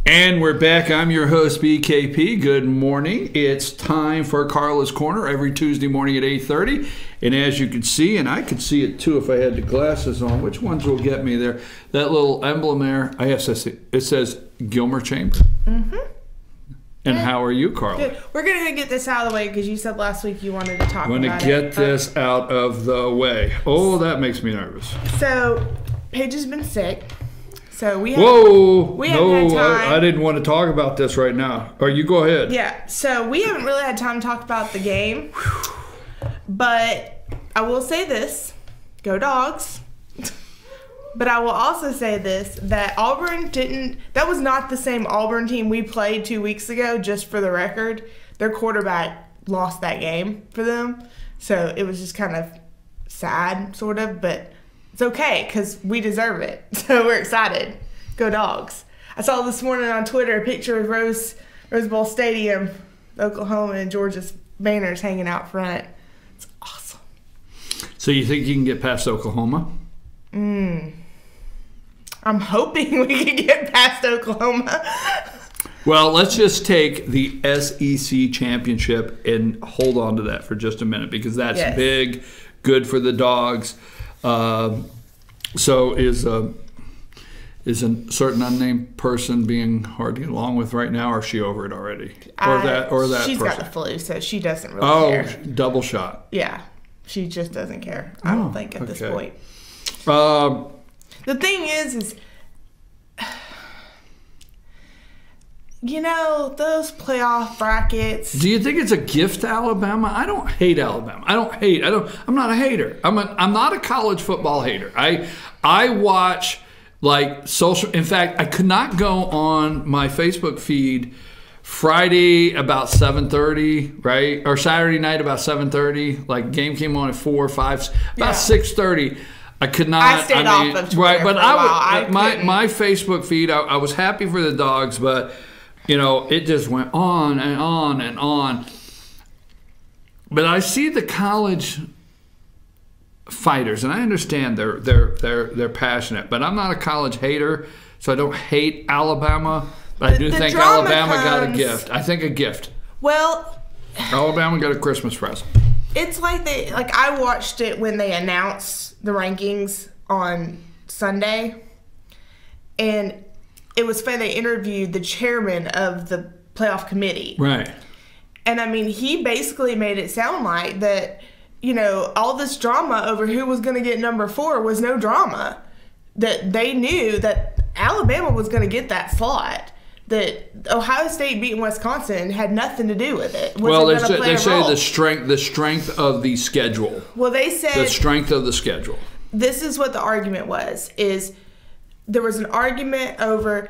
And we're back. I'm your host, BKP. Good morning. It's time for Karla's Corner every Tuesday morning at 8:30. And as you can see, and I could see it too if I had the glasses on, which ones will get me there? That little emblem there, it says Gilmer Chamber. Mm-hmm. And how are you, Karla? Good. We're going to get this out of the way because you said last week you wanted to talk about it. I'm going to get this out of the way. Oh, that makes me nervous. So, Paige has been sick. So we haven't had time. I didn't want to talk about this right now. Or you go ahead. Yeah, so we haven't really had time to talk about the game. But I will say this. Go Dogs. But I will also say this, that that was not the same Auburn team we played 2 weeks ago, just for the record. Their quarterback lost that game for them. So it was just kind of sad, sort of, but it's okay because we deserve it. So we're excited. Go Dogs. I saw this morning on Twitter a picture of Rose Bowl Stadium, Oklahoma, and Georgia's banners hanging out front. It's awesome. So you think you can get past Oklahoma? I'm hoping we can get past Oklahoma. Well, let's just take the SEC championship and hold on to that for just a minute because that's big, good for the Dogs. So is a certain unnamed person being hard to get along with right now, or is she over it already? Or that she's person? Got the flu, so she doesn't really care. Oh, double shot. Yeah, she just doesn't care. I don't think at this point. The thing is, you know, those playoff brackets. Do you think it's a gift to Alabama? I don't hate Alabama. I'm not a hater. I'm not a college football hater. I watch like social. In fact, I could not go on my Facebook feed Friday about 7:30, right? Or Saturday night about 7:30. Like game came on at 4 or 5, about 6:30. I could not. I stayed off of Twitter right, but for a while. My Facebook feed. I was happy for the Dogs, but you know it just went on and on and on. But I see the college fighters, and I understand they're passionate. But I'm not a college hater, so I don't hate Alabama. But I do think Alabama got a gift. I think a gift. Well, Alabama got a Christmas present. It's like I watched it when they announced the rankings on Sunday, and it was funny. They interviewed the chairman of the playoff committee. Right. And, I mean, he basically made it sound like that, you know, all this drama over who was going to get number 4 was no drama. That they knew that Alabama was going to get that slot. That Ohio State beating Wisconsin had nothing to do with it. Well, they say the strength of the schedule. Well, they said the strength of the schedule. This is what the argument was: is there was an argument over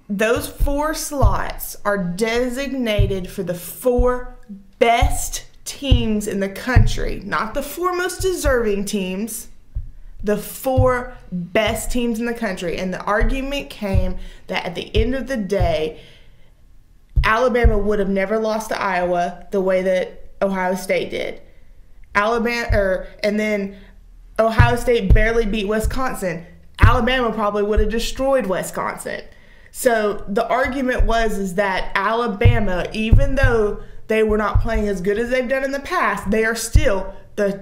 those 4 slots are designated for the 4 best teams in the country, not the 4 most deserving teams. The 4 best teams in the country. And the argument came that at the end of the day, Alabama would have never lost to Iowa the way that Ohio State did. And then Ohio State barely beat Wisconsin. Alabama probably would have destroyed Wisconsin. So the argument was that Alabama, even though they were not playing as good as they've done in the past, they are still the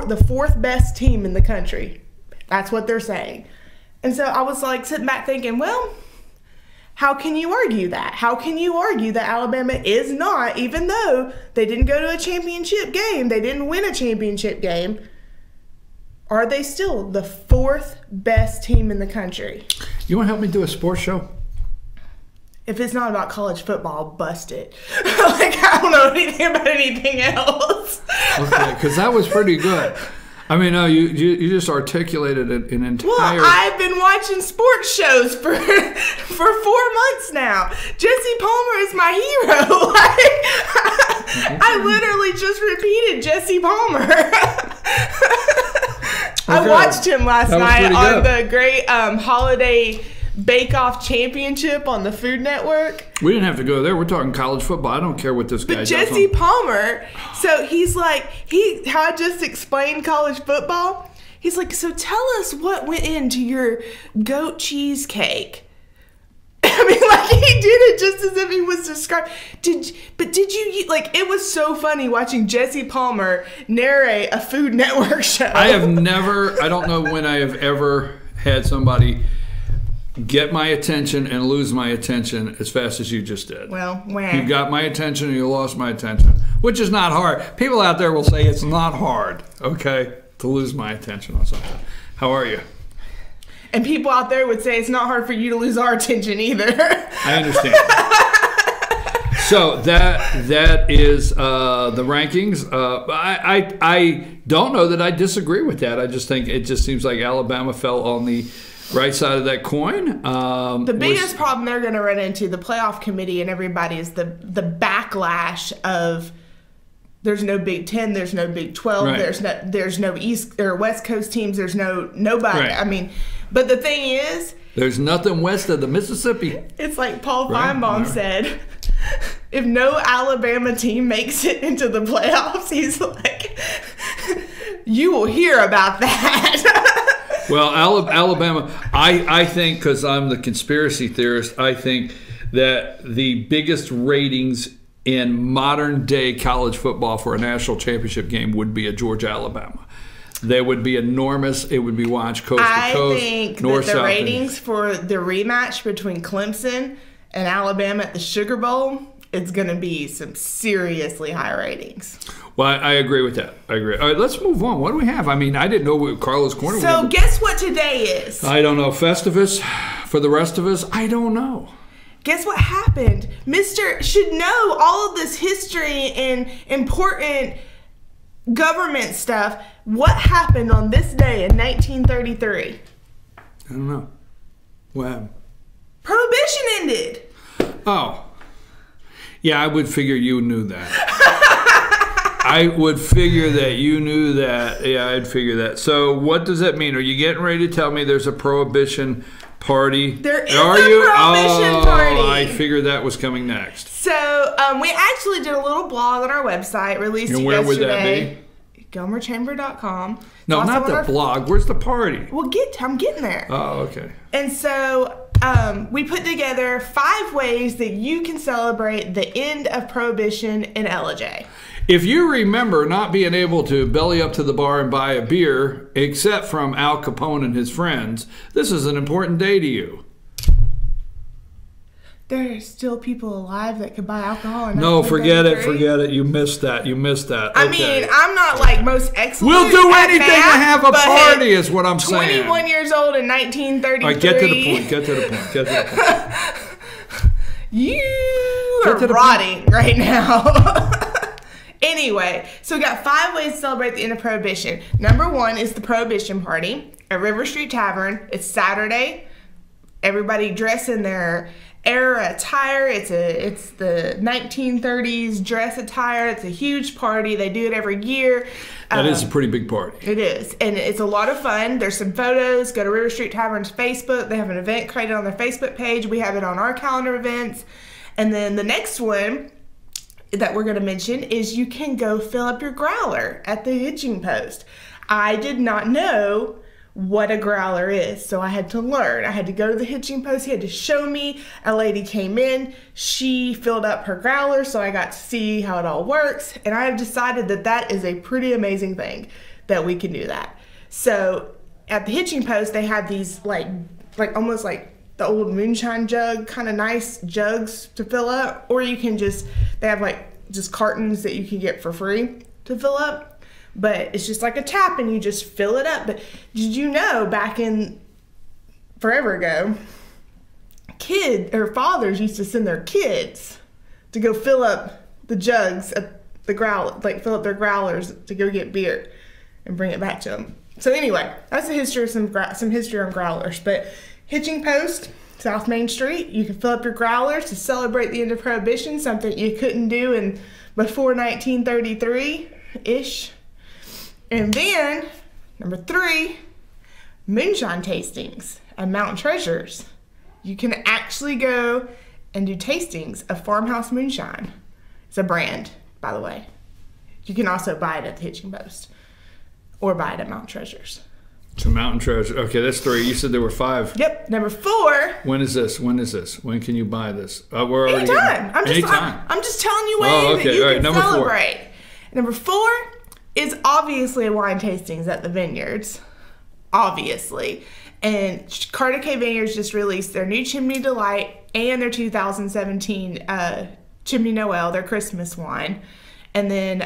the 4th best team in the country. That's what they're saying. And so I was like sitting back thinking, well, how can you argue that? How can you argue that Alabama is not, even though they didn't go to a championship game, they didn't win a championship game, are they still the 4th best team in the country? You want to help me do a sports show? If it's not about college football, I'll bust it. Like, I don't know anything about anything else. Okay, because that was pretty good. I mean, no, you just articulated an entire... Well, I've been watching sports shows for 4 months now. Jesse Palmer is my hero. I literally just repeated Jesse Palmer. I watched him last night on the great holiday Bake-Off Championship on the Food Network. We didn't have to go there. We're talking college football. I don't care what this guy does. But Jesse Palmer, so he's like, how I just explained college football. He's like, so tell us what went into your goat cheesecake. I mean, like, he did it just as if he was describing. Did you, like, it was so funny watching Jesse Palmer narrate a Food Network show. I don't know when I have ever had somebody get my attention and lose my attention as fast as you just did. Well, when you got my attention and you lost my attention, which is not hard. People out there will say it's not hard, okay, to lose my attention on something. How are you? And people out there would say it's not hard for you to lose our attention either. I understand. So that is the rankings. I don't know that I disagree with that. I just think it just seems like Alabama fell on the right side of that coin. The biggest problem they're going to run into, the playoff committee and everybody, is the backlash of there's no Big Ten, there's no Big 12, right. there's no East or West Coast teams, there's nobody. Right. I mean, but the thing is, there's nothing west of the Mississippi. It's like Paul Feinbaum said, if no Alabama team makes it into the playoffs, he's like, you will hear about that. Well, Alabama, I think, because I'm the conspiracy theorist, I think that the biggest ratings in modern day college football for a national championship game would be a Georgia-Alabama. They would be enormous. It would be watched coast to coast. I think north, that the south, ratings for the rematch between Clemson and Alabama at the Sugar Bowl, it's going to be some seriously high ratings. Well, I agree with that. I agree. All right, let's move on. What do we have? I mean, I didn't know what Karla's Corner was. So guess what today is? I don't know. Festivus for the rest of us? I don't know. Guess what happened? Mr. should know all of this history and important government stuff. What happened on this day in 1933? I don't know. What happened? Prohibition ended. Oh. Yeah, I would figure you knew that. I would figure that you knew that. Yeah, I'd figure that. So what does that mean? Are you getting ready to tell me there's a prohibition party? There is a prohibition party. I figured that was coming next. So we actually did a little blog on our website, released and it where yesterday. Would that be? GomerChamber.com. No, not the blog. Where's the party? Well, I'm getting there. Oh, okay. And so we put together 5 ways that you can celebrate the end of Prohibition in LJ. If you remember not being able to belly up to the bar and buy a beer, except from Al Capone and his friends, this is an important day to you. There are still people alive that could buy alcohol. No, forget it. You missed that. Okay. I mean, I'm not like most excellent. We'll do anything to have a party, is what I'm saying. 21 years old in 1933. All right, get to the point. You are rotting right now. Anyway, so we got 5 ways to celebrate the end of Prohibition. Number 1 is the Prohibition Party at River Street Tavern. It's Saturday. Everybody dress in their era attire. It's the 1930s dress attire. It's a huge party. They do it every year. That is a pretty big party. It is, and it's a lot of fun. There's some photos. Go to River Street Tavern's Facebook. They have an event created on their Facebook page. We have it on our calendar events. And then the next one that we're going to mention is you can go fill up your growler at the hitching post. I did not know what a growler is, so I had to learn. I had to go to the hitching post. He had to show me. A lady came in. She filled up her growler, so I got to see how it all works. And I have decided that that is a pretty amazing thing that we can do that. So at the hitching post, they have these like almost like the old moonshine jug, kind of nice jugs to fill up, or you can they have like just cartons that you can get for free to fill up, but it's just like a tap and you just fill it up. But did you know back in forever ago, fathers used to send their kids to go fill up the jugs at the fill up their growlers to go get beer and bring it back to them. So anyway, that's the history of some history on growlers. But hitching post, South Main Street, you can fill up your growlers to celebrate the end of Prohibition, something you couldn't do before 1933-ish. And then, number 3, moonshine tastings at Mountain Treasures. You can actually go and do tastings of Farmhouse Moonshine. It's a brand, by the way. You can also buy it at the hitching post or buy it at Mountain Treasures. So Mountain Treasure. Okay, that's 3. You said there were 5. Yep. Number 4. When is this? When can you buy this? We're already Anytime. Anytime. I'm just telling you ways that you can number celebrate. 4. Number 4 is obviously wine tastings at the vineyards. Obviously. And Carter K Vineyards just released their new Chimney Delight and their 2017 Chimney Noel, their Christmas wine. And then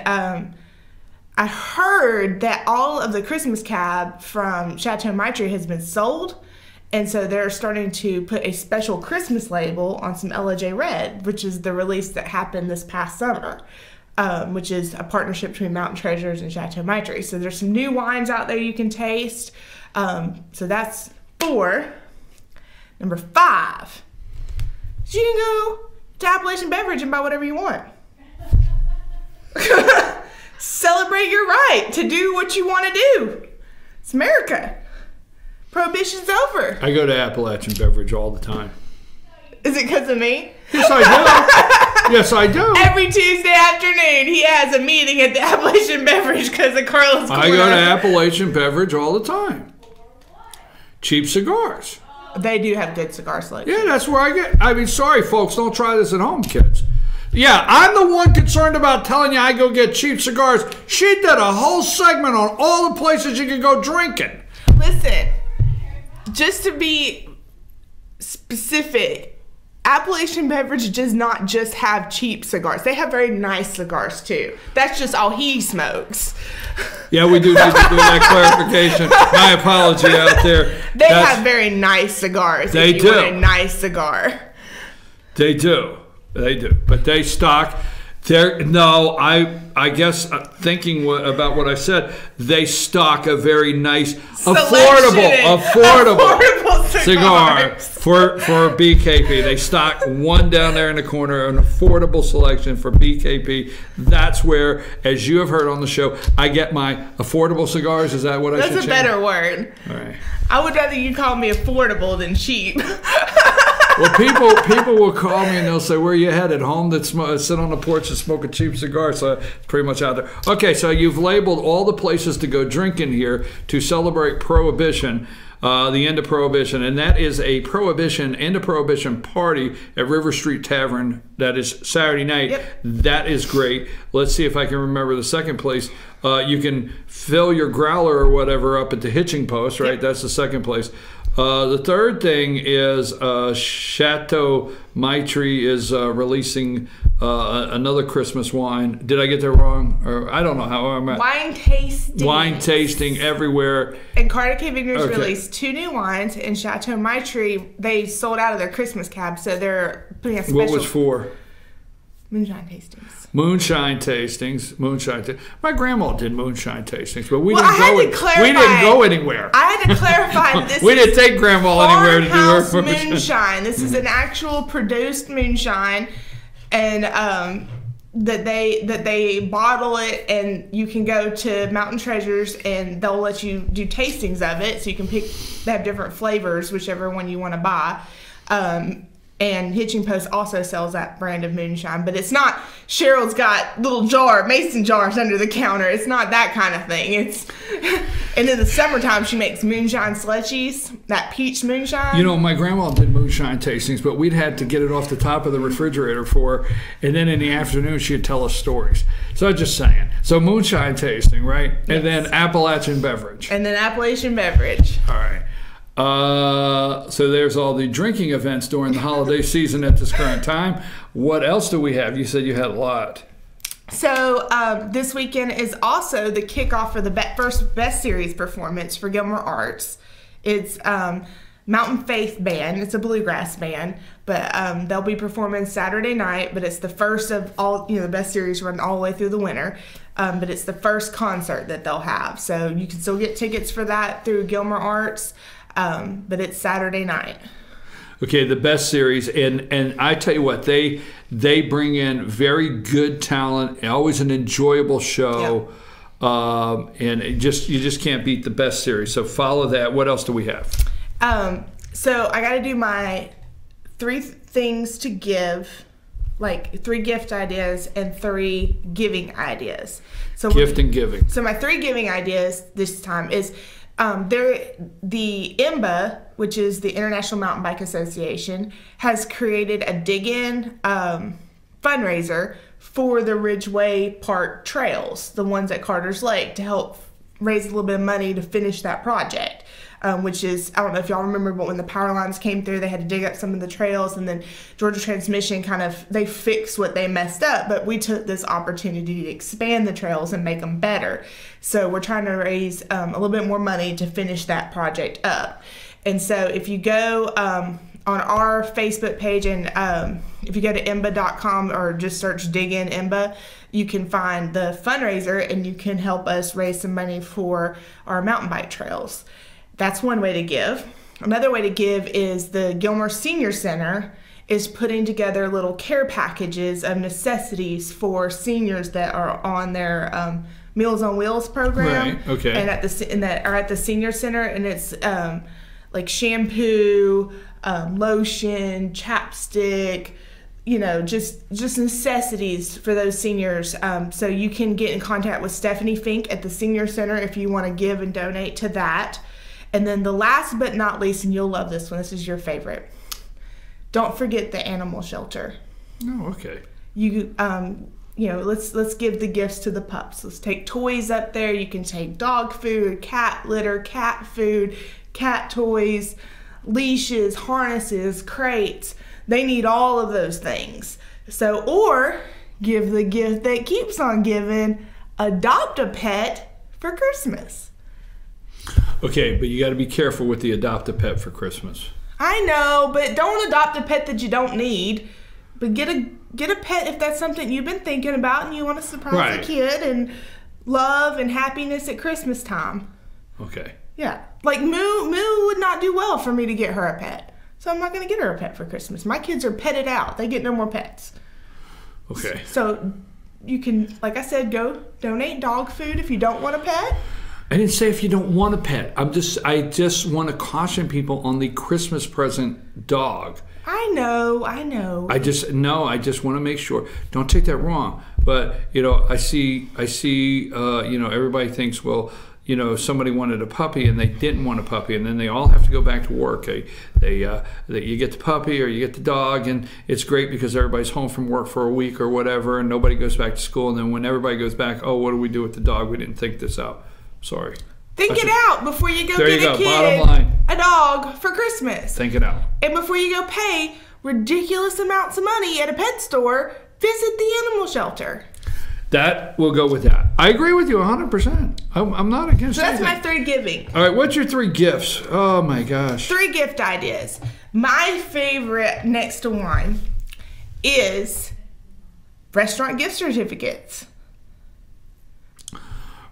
I heard that all of the Christmas cab from Chateau Maitre has been sold. And so they're starting to put a special Christmas label on some LJ Red, which is the release that happened this past summer, which is a partnership between Mountain Treasures and Chateau Maitre. So there's some new wines out there you can taste. So that's 4. Number 5. So you can go to Appalachian Beverage and buy whatever you want. Celebrate your right to do what you want to do. It's America. Prohibition's over. I go to Appalachian Beverage all the time. Is it because of me? Yes, I do. Yes, I do. Every Tuesday afternoon, he has a meeting at the Appalachian Beverage because of Karla's Korner. I go to Appalachian Beverage all the time. Cheap cigars. They do have good cigar selection. Yeah, that's where I get. I mean, sorry, folks, don't try this at home, kids. Yeah, I'm the one concerned about telling you I go get cheap cigars. She did a whole segment on all the places you can go drinking. Listen, just to be specific, Appalachian Beverage does not just have cheap cigars. They have very nice cigars, too. That's just all he smokes. Yeah, we do need to do that clarification. My apology out there. They have very nice cigars. They if you do. want a nice cigar. They do. They do. But they stock. I guess thinking about what I said, they stock a very nice, affordable cigar for BKP. They stock one down there in the corner, an affordable selection for BKP. That's where, as you have heard on the show, I get my affordable cigars. Is that what I should That's a change? better word. All right. I would rather you call me affordable than cheap. Well, people will call me and they'll say, "Where you headed? Home?" That sit on the porch and smoke a cheap cigar. So it's pretty much out there. Okay, so you've labeled all the places to go drinking here to celebrate Prohibition, the end of Prohibition, and that is a end of Prohibition party at River Street Tavern. That is Saturday night. Yep. That is great. Let's see if I can remember the second place. You can fill your growler or whatever up at the hitching post, right? Yep. That's the second place. The third thing is Chateau Maitre is releasing another Christmas wine. Did I get that wrong? Or I don't know how I'm at. Wine tasting everywhere. And Carter K Vineyards released 2 new wines, and Chateau Maitre, they sold out of their Christmas cab, so they're putting a special. What was for? Moonshine tastings. Moonshine tastings. My grandma did moonshine tastings, but we didn't go anywhere. I had to clarify this. We didn't take grandma anywhere to do her moonshine. This is an actual produced moonshine, and that they bottle it, and you can go to Mountain Treasures and they'll let you do tastings of it, so you can pick. They have different flavors, whichever one you want to buy. And Hitching Post also sells that brand of moonshine, but it's not. Cheryl's got little mason jars under the counter. It's not that kind of thing. And in the summertime, she makes moonshine slushies, that peach moonshine. You know, my grandma did moonshine tastings, but we'd had to get it off the top of the refrigerator for her, and then in the afternoon, she'd tell us stories. So I'm just saying. So moonshine tasting, right? Yes. And then Appalachian Beverage. And then Appalachian Beverage. All right. So there's all the drinking events during the holiday season at this current time. What else do we have? You said you had a lot. So this weekend is also the kickoff for the first Best Series performance for Gilmore Arts. It's Mountain Faith Band. It's a bluegrass band, but they'll be performing Saturday night. But it's the first of all, the Best Series run all the way through the winter. But it's the first concert that they'll have. So you can still get tickets for that through Gilmore Arts. But it's Saturday night. Okay, the Best Series, and I tell you what, they bring in very good talent, always an enjoyable show, and you just can't beat the Best Series. So follow that. What else do we have? So I got to do my 3 things to give, like 3 gift ideas and 3 giving ideas. So gift and giving. So my 3 giving ideas this time is. the IMBA, which is the International Mountain Bike Association, has created a dig-in fundraiser for the Ridgeway Park trails, the ones at Carter's Lake, to help raise a little bit of money to finish that project. Which is, I don't know if y'all remember, but when the power lines came through, they had to dig up some of the trails, and then Georgia Transmission they fixed what they messed up, but we took this opportunity to expand the trails and make them better. So we're trying to raise a little bit more money to finish that project up. And so if you go on our Facebook page, and if you go to imba.com or just search dig in IMBA, you can find the fundraiser, and you can help us raise some money for our mountain bike trails. That's one way to give. Another way to give is the Gilmore Senior Center is putting together little care packages of necessities for seniors that are on their Meals on Wheels program. Right. Okay. And that are at the senior center, and it's like shampoo, lotion, chapstick, just necessities for those seniors. So you can get in contact with Stephanie Fink at the senior center if you want to give and donate to that. And then the last but not least, and you'll love this one, this is your favorite. Don't forget the animal shelter. Oh, okay. Let's give the gifts to the pups. Let's take toys up there. You can take dog food, cat litter, cat food, cat toys, leashes, harnesses, crates. They need all of those things. So, or give the gift that keeps on giving, adopt a pet for Christmas. Okay, but you got to be careful with the adopt a pet for Christmas. I know, but don't adopt a pet that you don't need. But get a pet if that's something you've been thinking about and you want to surprise a kid and love and happiness at Christmas time. Okay. Yeah. Like Moo would not do well for me to get her a pet. So I'm not going to get her a pet for Christmas. My kids are petted out. They get no more pets. Okay. So you can, like I said, go donate dog food if you don't want a pet. I didn't say if you don't want a pet. I just want to caution people on the Christmas present dog. I know. I just want to make sure. Don't take that wrong. But I see. Everybody thinks, well, somebody wanted a puppy and they didn't want a puppy, and then they all have to go back to work. You get the puppy or you get the dog, and it's great because everybody's home from work for a week or whatever, and nobody goes back to school. And then when everybody goes back, oh, what do we do with the dog? We didn't think this out. Sorry. Think it out before you go get a kid Bottom line. a dog for Christmas. Think it out. And before you go pay ridiculous amounts of money at a pet store, visit the animal shelter. That will go with that. I agree with you 100%. I'm not against anything. So anything. that's my 3 giving. All right, what's your 3 gifts? Oh my gosh. 3 gift ideas. My favorite next to one is restaurant gift certificates.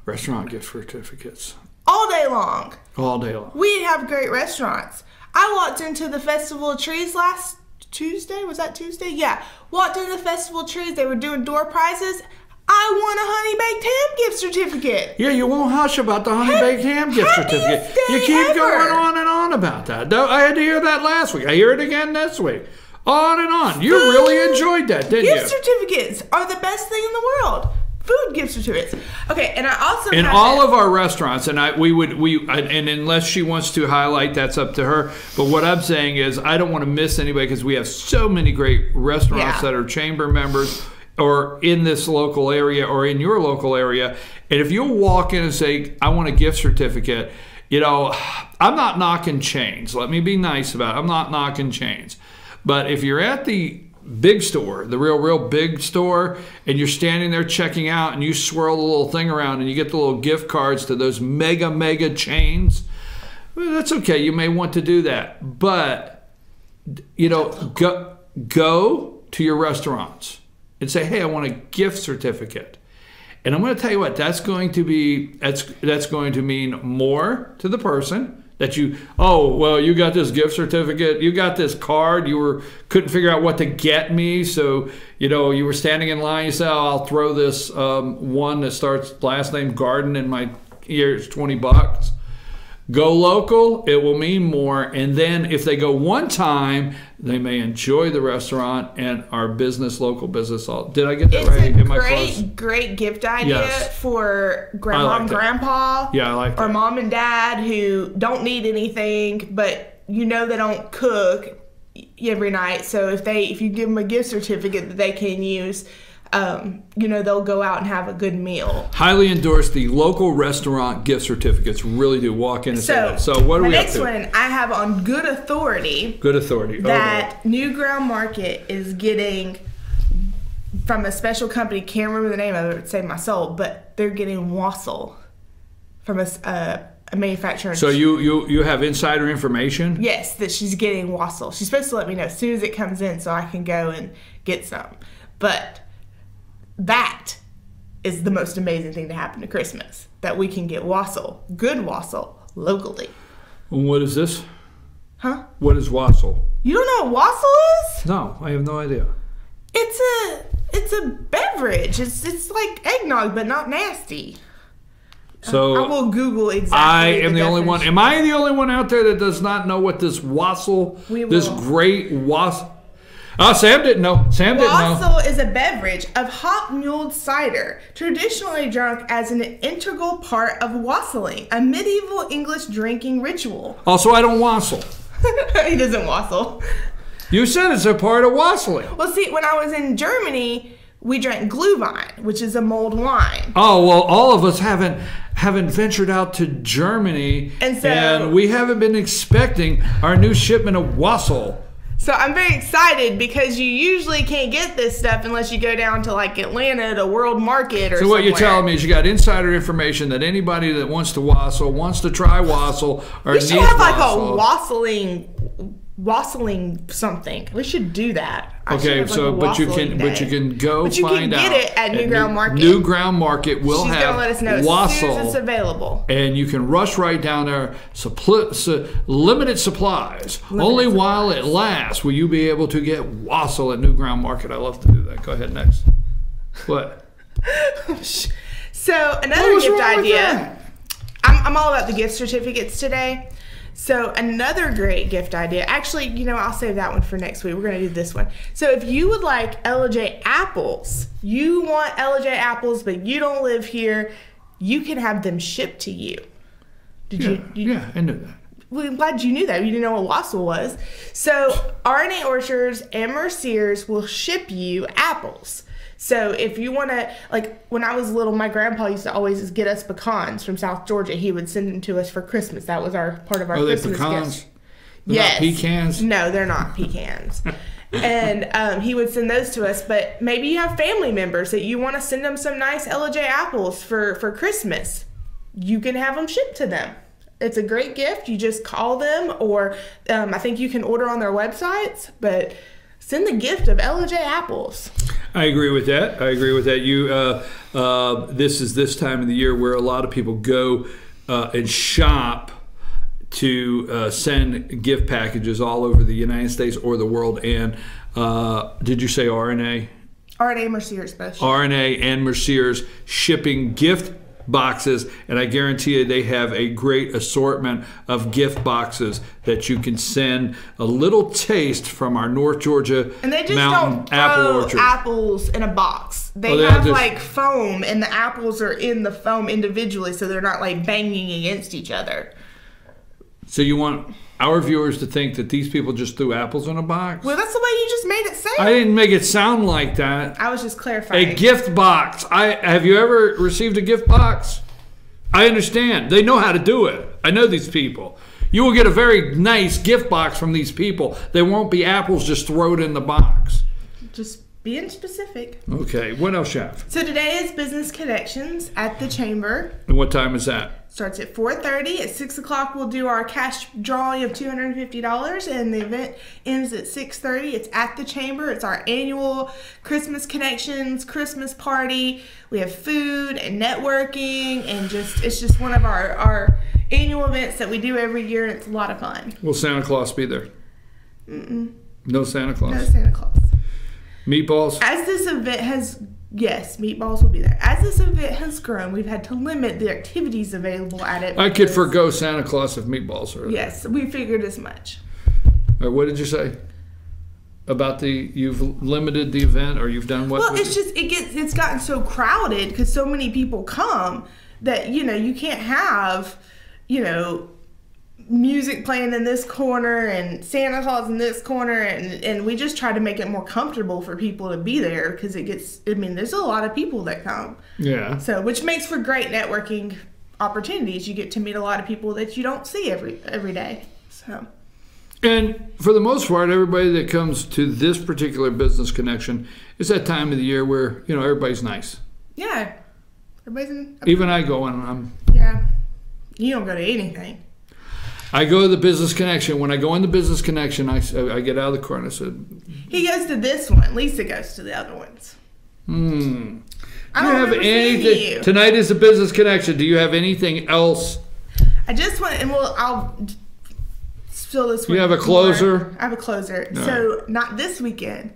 Restaurant gift certificates. All day long. All day long. We have great restaurants. I walked into the Festival of Trees last Tuesday. Was that Tuesday? Yeah. Walked into the Festival of Trees. They were doing door prizes. I won a honey baked ham gift certificate. Yeah, you won't hush about the honey baked ham gift certificate. You keep going on and on about that. I had to hear that last week. I hear it again this week. On and on. You really enjoyed that, didn't you? Gift certificates are the best thing in the world. Food gift certificates. Okay, and I also in all of our restaurants, and and unless she wants to highlight, that's up to her. But what I'm saying is, I don't want to miss anybody because we have so many great restaurants that are chamber members or in this local area or in your local area. And if you'll walk in and say, "I want a gift certificate," I'm not knocking chains. Let me be nice about it. I'm not knocking chains. But if you're at the big store, the real big store, and you're standing there checking out and you swirl the little thing around and you get the little gift cards to those mega chains, well, that's okay. You may want to do that. But, go to your restaurants and say, hey, I want a gift certificate. And I'm going to tell you what, that's going to mean more to the person. That you got this gift certificate, you got this card, couldn't figure out what to get me, so you were standing in line, you said, I'll throw this one that starts last name Garden in my ear, it's $20. Go local, it will mean more. And then if they go one time, they may enjoy the restaurant and our business, local business. Did I get that right? It's a great gift idea for grandma and grandpa. Yeah, I like that. Or mom and dad who don't need anything, but they don't cook every night. So if you give them a gift certificate that they can use, they'll go out and have a good meal. Highly endorse the local restaurant gift certificates. Really do. Walk in and say that. So what are we up to? My next one, I have on good authority. Good authority. That New Ground Market is getting from a special company. Can't remember the name of it. It saved my soul. But they're getting wassail from a manufacturer. So you have insider information? Yes, that she's getting wassail. She's supposed to let me know as soon as it comes in so I can go and get some. But that is the most amazing thing to happen to Christmas, that we can get wassail, good wassail, locally. What is this? Huh? What is wassail? You don't know what wassail is? No, I have no idea. It's a beverage. It's like eggnog, but not nasty. So I will Google exactly. I am the only one. Am I the only one out there that does not know what this wassail, this great wassail? Oh, Sam didn't know. Wassail is a beverage of hop mulled cider, traditionally drunk as an integral part of wassailing, a medieval English drinking ritual. Also, I don't wassail. He doesn't wassail. You said it's a part of wassailing. Well, see, when I was in Germany, we drank Glühwein, which is a mulled wine. Oh, well, all of us haven't ventured out to Germany, and we haven't been expecting our new shipment of wassail. So I'm very excited because you usually can't get this stuff unless you go down to like Atlanta to World Market or somewhere. So what you're telling me is you got insider information that anybody that wants to wassail, wants to try wassail, or needs wassail. We should have like a wassailing something. We should do that. Okay, so but you can go find out. But you can get it at New Ground Market. New Ground Market will have wassail. She's gonna let us know as soon as it's available. And you can rush right down there. Limited supplies. Only while it lasts will you be able to get wassail at New Ground Market. I love to do that. Go ahead next. What? So another gift idea. I'm all about the gift certificates today. So another great gift idea, actually, I'll save that one for next week. We're going to do this one. So if you would like LJ apples, you want LJ apples, but you don't live here, you can have them shipped to you. Yeah, I knew that. Well, I'm glad you knew that. You didn't know what wassail was. So RNA Orchards and Merciers will ship you apples. So if you want to, like when I was little, my grandpa used to always get us pecans from South Georgia. He would send them to us for Christmas. That was part of our Christmas pecans? gift. Yes. Not pecans? No, they're not pecans. And he would send those to us. But maybe you have family members that you want to send them some nice LJ apples for Christmas. You can have them shipped to them. It's a great gift. You just call them, or I think you can order on their websites. But send the gift of LJ apples. I agree with that. This is this time of the year where a lot of people go and shop to send gift packages all over the United States or the world. And did you say RNA? RNA Merciers both. RNA and Merciers shipping gift boxes, and I guarantee you they have a great assortment of gift boxes that you can send a little taste from our North Georgia and they just mountain don't throw apple orchard. Apples in a box. They have like foam, and the apples are in the foam individually, so they're not like banging against each other. So you want our viewers to think that these people just threw apples in a box? Well, that's the way you just made it sound. I didn't make it sound like that. I was just clarifying. A gift box. Have you ever received a gift box? I understand. They know how to do it. I know these people. You will get a very nice gift box from these people. There won't be apples just thrown in the box. Just being specific. Okay. What else you have? So today is Business Connections at the Chamber. And what time is that? Starts at 4:30. At 6 o'clock, we'll do our cash drawing of $250, and the event ends at 6:30. It's at the Chamber. It's our annual Christmas Connections Christmas party. We have food and networking, and it's just one of our annual events that we do every year, and it's a lot of fun. Will Santa Claus be there? Mm-mm. No Santa Claus? No Santa Claus. Meatballs? As this event has Yes, meatballs will be there. As this event has grown, we've had to limit the activities available at it. I could forgo Santa Claus if meatballs are. Yes, we figured as much. What did you say about you've limited the event, or you've done what? Well, it's gotten so crowded because so many people come that you can't have music playing in this corner and Santa Claus in this corner, and we just try to make it more comfortable for people to be there because there's a lot of people that come. Yeah. So, which makes for great networking opportunities. You get to meet a lot of people that you don't see every day. So. And for the most part, everybody that comes to this particular business connection, it's that time of the year where everybody's nice. Yeah. Even I go and I'm. Yeah. You don't go to anything. I go to the business connection. When I go in the business connection, I get out of the car and I said... He goes to this one. Lisa goes to the other ones. I don't have anything. Tonight is the business connection. Do you have anything else? I just want... And I'll fill this one. You have a closer? I have a closer. No. So, not this weekend,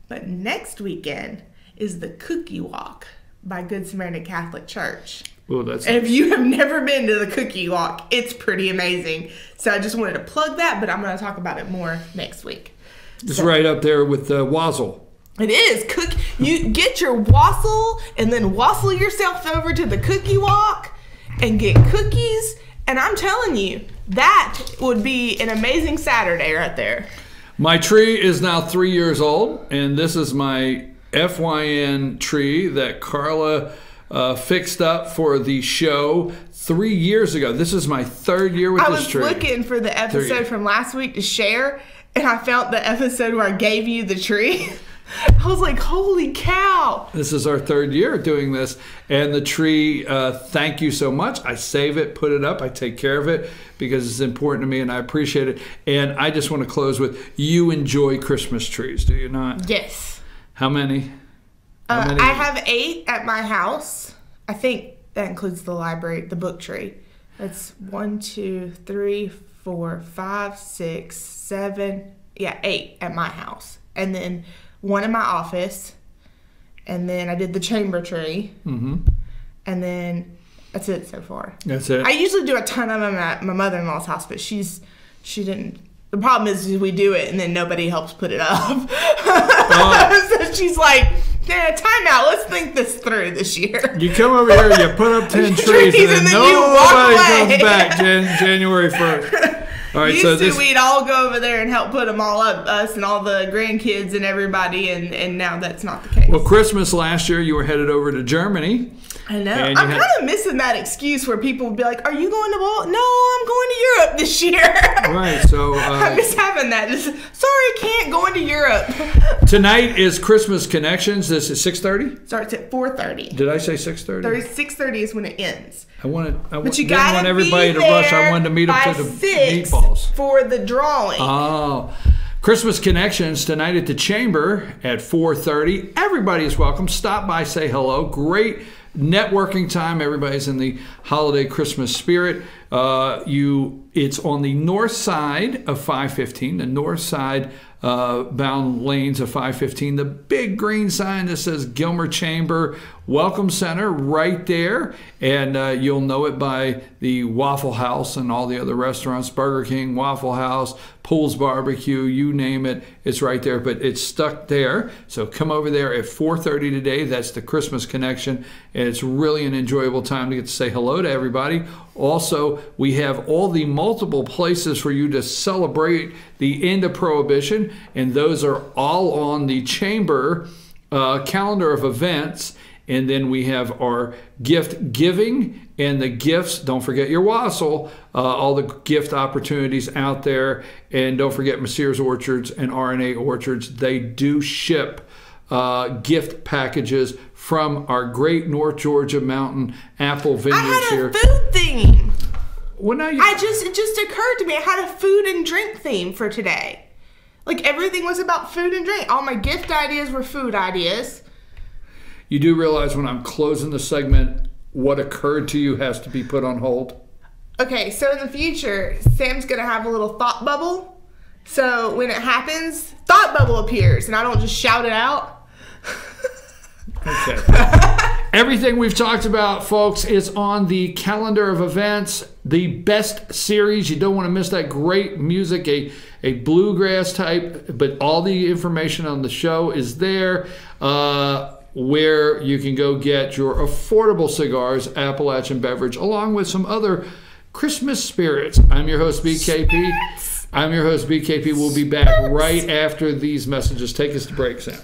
but next weekend is the Cookie Walk by Good Samaritan Catholic Church. Oh, and if you have never been to the Cookie Walk, it's pretty amazing. So I just wanted to plug that, but I'm going to talk about it more next week. It's right up there with Wassail. It is. You get your wassail and then wassail yourself over to the Cookie Walk and get cookies. And I'm telling you, that would be an amazing Saturday right there. My tree is now 3 years old, and this is my FYN tree that Karla fixed up for the show 3 years ago. This is my third year with this tree. I was looking for the episode from last week to share, and I found the episode where I gave you the tree. I was like, holy cow. This is our third year doing this. And the tree, thank you so much. I save it, put it up. I take care of it because it's important to me and I appreciate it. And I just want to close with, you enjoy Christmas trees, do you not? Yes. How many? I have 8 at my house. I think that includes the library, the book tree. That's 1, 2, 3, 4, 5, 6, 7. Yeah, 8 at my house. And then 1 in my office. And then I did the chamber tree. Mm-hmm. And then that's it so far. That's it. I usually do a ton of them at my mother-in-law's house, but she didn't. The problem is we do it and then nobody helps put it up. So she's like, yeah, time out. Let's think this through this year. You come over here, you put up 10 trees, and then nobody comes back January 1st. All right, we'd all go over there and help put them all up, us and all the grandkids and everybody, and now that's not the case. Well, Christmas last year, you were headed over to Germany. I know. I'm kind of missing that excuse where people would be like, are you going to Ball? No, I'm going to Europe this year. Right, so... I miss having that. Just, sorry, can't, going to Europe. Tonight is Christmas Connections. This is 6:30? Starts at 4:30. Did I say 6:30? 6:30 is when it ends. I didn't want everybody to rush. I wanted to meet up to the meatballs. For the drawing. Oh. Christmas Connections tonight at the Chamber at 4:30. Everybody is welcome. Stop by, say hello. Great networking time. Everybody's in the holiday Christmas spirit. It's on the north side of 515, the north side bound lanes of 515. The big green sign that says Gilmer Chamber Welcome Center right there, and you'll know it by the Waffle House and all the other restaurants, Burger King, Waffle House, Pool's Barbecue, you name it, it's right there, but it's stuck there. So come over there at 4:30 today. That's the Christmas Connection, and it's really an enjoyable time to get to say hello to everybody. Also, we have all the multiple places for you to celebrate the end of Prohibition, and those are all on the Chamber calendar of events. And then we have our gift giving and the gifts. Don't forget your wassail, all the gift opportunities out there. And don't forget Messrs. Orchards and RNA Orchards. They do ship gift packages from our great North Georgia mountain apple vineyards here. I had a food theme. Well, now it just occurred to me. I had a food and drink theme for today. Like everything was about food and drink. All my gift ideas were food ideas. You do realize when I'm closing the segment, what occurred to you has to be put on hold? Okay, so in the future, Sam's going to have a little thought bubble. So when it happens, thought bubble appears, and I don't just shout it out. Okay. Everything we've talked about, folks, is on the calendar of events. The best series, you don't want to miss that great music, a bluegrass type, but all the information on the show is there, where you can go get your affordable cigars, Appalachian Beverage, along with some other Christmas spirits. I'm your host, BKP. We'll be back right after these messages. Take us to break, Sam.